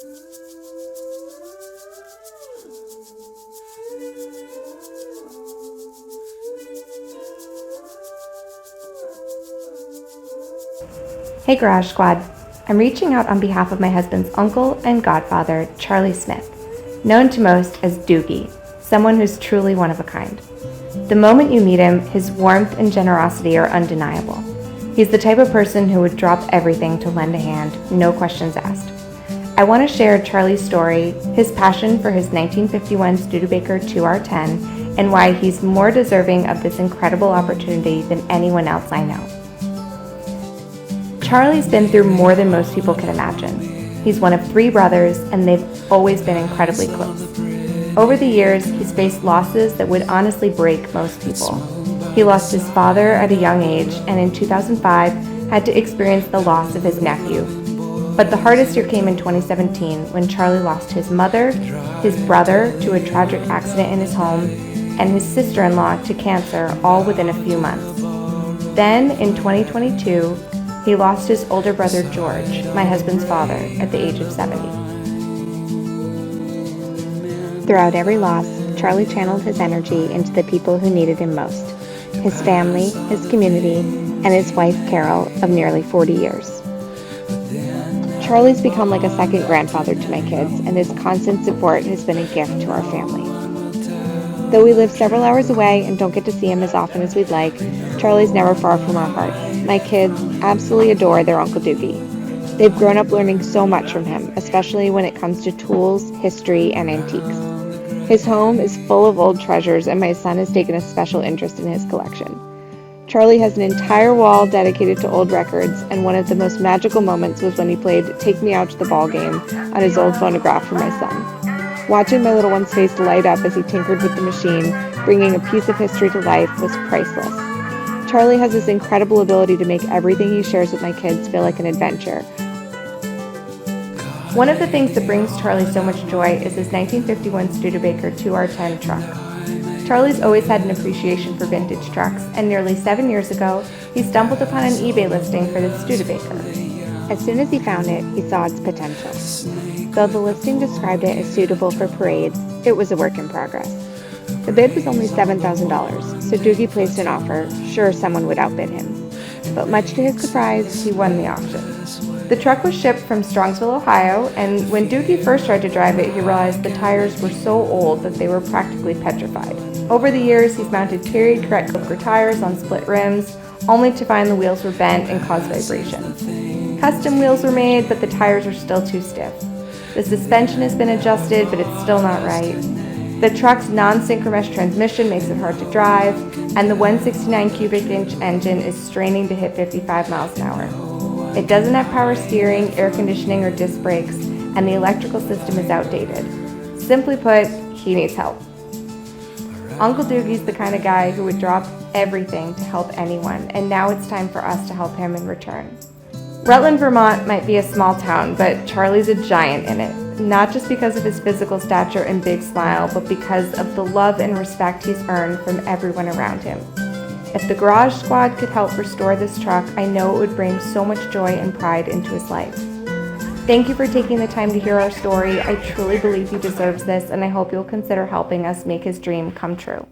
Hey Garage Squad, I'm reaching out on behalf of my husband's uncle and godfather, Charlie Smith, known to most as Doogie, someone who's truly one of a kind. The moment you meet him, his warmth and generosity are undeniable. He's the type of person who would drop everything to lend a hand, no questions asked. I want to share Charlie's story, his passion for his 1951 Studebaker 2R10, and why he's more deserving of this incredible opportunity than anyone else I know. Charlie's been through more than most people can imagine. He's one of 3 brothers, and they've always been incredibly close. Over the years, he's faced losses that would honestly break most people. He lost his father at a young age, and in 2005, had to experience the loss of his nephew. But the hardest year came in 2017, when Charlie lost his mother, his brother to a tragic accident in his home, and his sister-in-law to cancer, all within a few months. Then, in 2022, he lost his older brother George, my husband's father, at the age of 70. Throughout every loss, Charlie channeled his energy into the people who needed him most: his family, his community, and his wife Carol of nearly 40 years. Charlie's become like a second grandfather to my kids, and his constant support has been a gift to our family. Though we live several hours away and don't get to see him as often as we'd like, Charlie's never far from our hearts. My kids absolutely adore their Uncle Doogie. They've grown up learning so much from him, especially when it comes to tools, history, and antiques. His home is full of old treasures, and my son has taken a special interest in his collection. Charlie has an entire wall dedicated to old records, and one of the most magical moments was when he played Take Me Out to the Ball Game on his old phonograph for my son. Watching my little one's face light up as he tinkered with the machine, bringing a piece of history to life, was priceless. Charlie has this incredible ability to make everything he shares with my kids feel like an adventure. One of the things that brings Charlie so much joy is his 1951 Studebaker 2R10 truck. Charlie's always had an appreciation for vintage trucks, and nearly 7 years ago, he stumbled upon an eBay listing for the Studebaker. As soon as he found it, he saw its potential. Though the listing described it as suitable for parades, it was a work in progress. The bid was only $7,000, so Doogie placed an offer, sure someone would outbid him. But much to his surprise, he won the auction. The truck was shipped from Strongsville, Ohio, and when Doogie first tried to drive it, he realized the tires were so old that they were practically petrified. Over the years, he's mounted period-correct Coker tires on split rims, only to find the wheels were bent and caused vibrations. Custom wheels were made, but the tires are still too stiff. The suspension has been adjusted, but it's still not right. The truck's non-synchromesh transmission makes it hard to drive, and the 169 cubic inch engine is straining to hit 55 miles an hour. It doesn't have power steering, air conditioning, or disc brakes, and the electrical system is outdated. Simply put, he needs help. Uncle Doogie's the kind of guy who would drop everything to help anyone, and now it's time for us to help him in return. Rutland, Vermont might be a small town, but Charlie's a giant in it, not just because of his physical stature and big smile, but because of the love and respect he's earned from everyone around him. If the Garage Squad could help restore this truck, I know it would bring so much joy and pride into his life. Thank you for taking the time to hear our story. I truly believe he deserves this, and I hope you'll consider helping us make his dream come true.